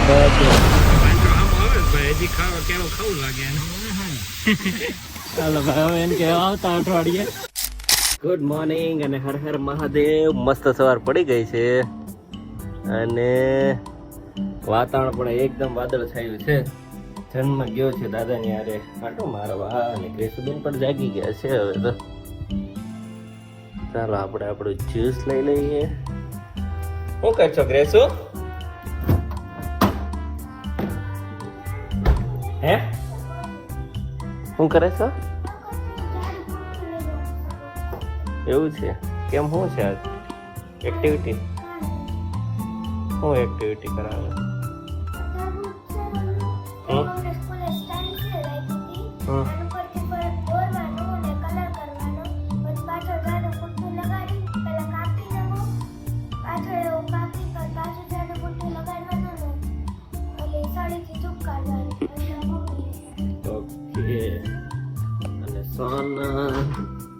હાલો ભાઈ એમ કે આવતા અઠવાડિયે. ગુડ મોર્નિંગ અને હર હર મહાદેવ. મસ્ત સવાર પડી ગઈ છે અને વાતાવરણ પણ એકદમ વાદળ છાયું છે. જન્મ ગયો છે દાદાની હારે આટો મારવા અને ક્રેસુબેન પણ જાગી ગયા છે. હવે તો ચાલો આપણે આપણું જ્યુસ લઈ લઈએ. શું કરશો ક્રેસુ? હે શું કરે છો? એવું છે? કેમ શું છે આજ એક્ટિવિટી? શું એક્ટિવિટી કરાવે?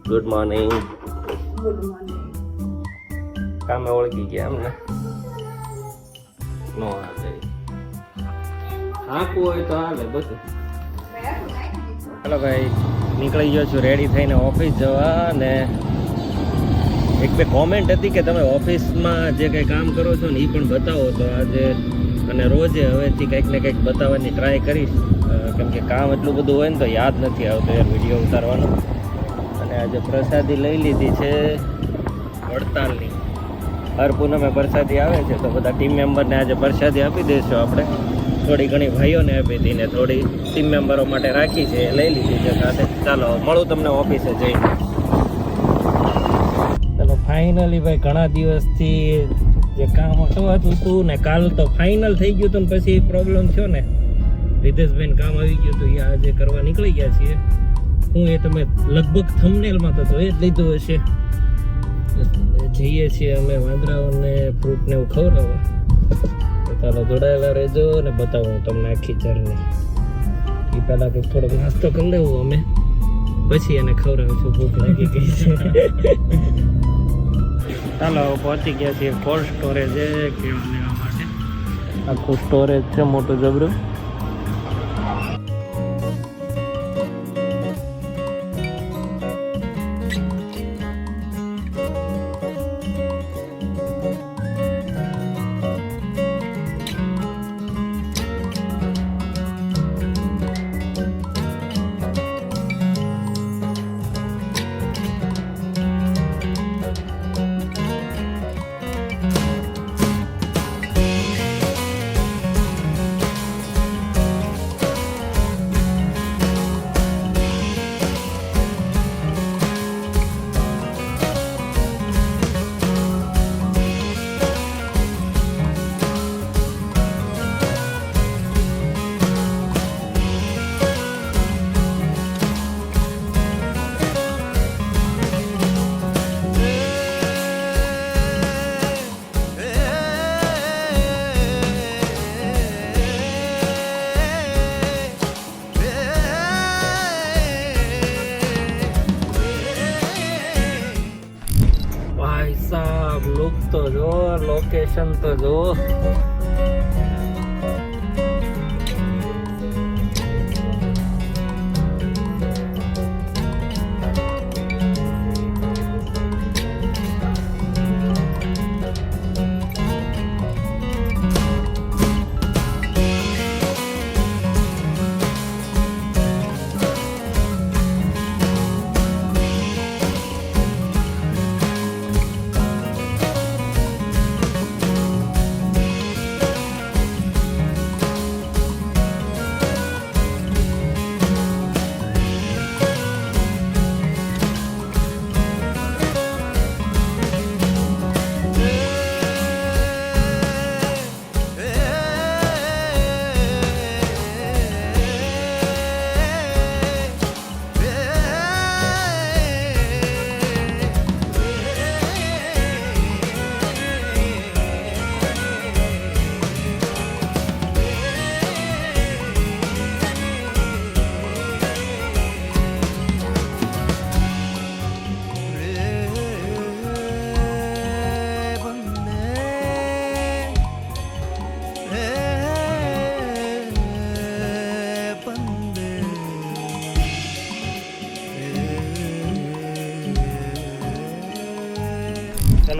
Good morning. Good morning. કામે ઓળખી ગયા અમને? નો હાલે. હાકવું હોય તો હાલે બધું. હાલો ભાઈ, નીકળી ગયો છું રેડી થઈને ઓફિસ જવા. અને એક બે કોમેન્ટ હતી કે તમે ઓફિસમાં જે કંઈ કામ કરો છો ને એ પણ બતાવો. તો આજે અને રોજે હવેથી કંઈક ને કંઈક બતાવવાની ટ્રાય કરીશ. કેમ કે કામ એટલું બધું હોય ને તો યાદ નથી આવતું યાર વિડીયો ઉતારવાનો. અને આજે પ્રસાદી લઈ લીધી છે વડતાલની. હર પૂનમે પ્રસાદી આવે છે તો બધા ટીમ મેમ્બરને આજે પ્રસાદી આપી દઈશું આપણે. થોડી ઘણી ભાઈઓને આપી હતી ને થોડી ટીમ મેમ્બરો માટે રાખી છે એ લઈ લીધી છે સાથે. ચાલો મળું તમને ઓફિસે જઈને. ચાલો ફાઇનલી ભાઈ ઘણા દિવસથી જે કામ અટવાતું હતું ને કાલ તો ફાઇનલ થઈ ગયું હતું ને પછી પ્રોબ્લેમ થયો ને રિતેશભાઈ કામ આવી ગયું હતું. એ આજે કરવા નીકળી ગયા છીએ. હું એ તમે લગભગ થંબનેલમાં તો જોઈ જ લીધું હશે. જઈએ છીએ અમે વાંદરાઓને ફ્રૂટ ને એવું ખવડાવવા. તો ચાલો જોડાયેલા રહેજો ને બતાવું હું તમને આખી જર્ની. એ પહેલાં કંઈક થોડોક નાસ્તો કરી લેવું અમે, પછી એને ખવડાવીશું. ભૂખ લાગી ગઈ છે. ચાલો પહોંચી ગયા છીએ કોલ્ડ સ્ટોરેજ કેળા લેવા માટે. આખું સ્ટોરેજ છે મોટું જબરું. લુક તો જો, લોકેશન તો જો.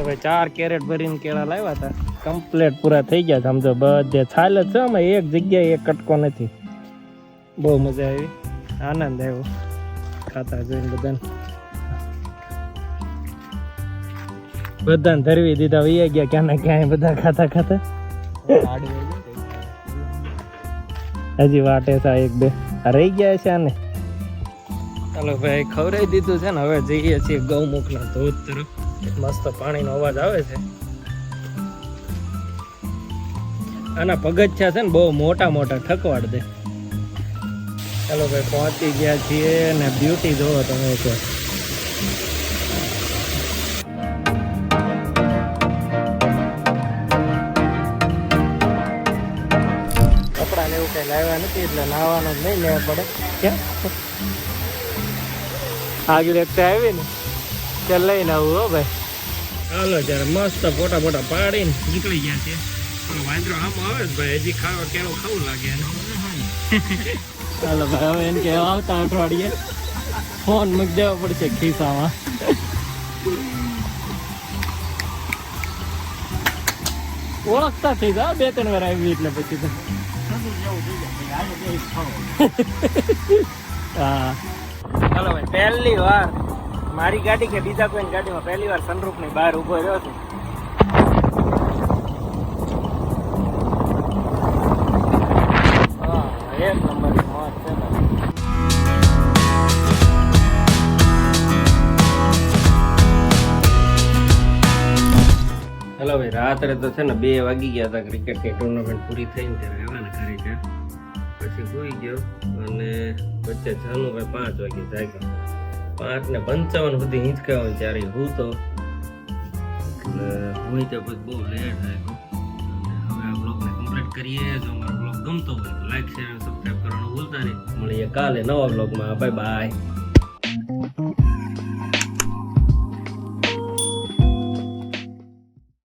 ભાઈ 4 કેરેટ ભરીને કેળા લાવ્યા હતા, કમ્પ્લીટ પૂરા થઈ ગયા છે. આમ તો બધે છાલ જ છે, આમાં એક જગ્યાએ એક કટકો નથી. બહુ મજા આવી, આનંદ આવ્યો ખાતા જોઈને. બધાને ધરવી દીધા, વૈયા ગયા ક્યાં ને ક્યાંય બધા ખાતા ખાતા. હજી વાટે છે એક બે રહી ગયા છે આને. ચાલો ભાઈ ખવડાવી દીધું છે ને, હવે જઈએ છીએ ગૌમુખના ધોધ તરફ. મસ્ત પાણીનો અવાજ આવે છે. આના પગથિયા છે ને બહુ મોટા મોટા, ઠકવાડ દે. ચાલો ભાઈ પહોંચી ગયા છીએ ને બ્યુટી જોવો તમે એકવાર. કપડાં ને એવું કઈ લાવ્યા નથી એટલે નાવાનું જ નહીં લેવા પડે. ક્યાં આગળ એક આવી ને ત્યાં લઈને આવું. હો ભાઈ ચાલો ત્યારે મસ્ત ફોટા ફોટા પાડીને નીકળી ગયા છે. વાંદરો આમ આવે જ ભાઈ, હજી ખાવા કેળું ખાવું લાગે. ચાલો ભાઈ હવે એને કે આવતા અઠવાડિયે ફોન મૂકી દેવો પડશે ખિસ્સામાં. ઓળખતા થઈ જાય 2-3 વાર આવી એટલે પછી તો. હા ચાલો ભાઈ પહેલી વાર મારી ગાડી કે બીજા કોઈની ગાડીમાં પહેલી વાર સનરૂફ ની બહાર ઉભો રહ્યો છું. એક નંબર મોજ છે ને. હેલો ભાઈ રાત્રે તો છે ને 2 વાગી ગયા હતા. ક્રિકેટની ટુર્નામેન્ટ પૂરી થઈને ત્યારે આવ્યા ને ઘરે છે, પછી સૂઈ ગયો અને વચ્ચે જાનું ભાઈ 5 વાગે જાગ્યો. 5:55 સુધી હિંચકાયો ત્યારે હું તો હું તો પછી બહુ લેટ જાગ્યો. હવે આ બ્લોગને કમ્પ્લીટ કરીએ. જો મારો બ્લોગ ગમતો હોય તો લાઈક શેર અને સબસ્ક્રાઈબ કરવાનું ભૂલતા નહીં. મળીએ કાલે નવા બ્લોગમાં. Bye bye.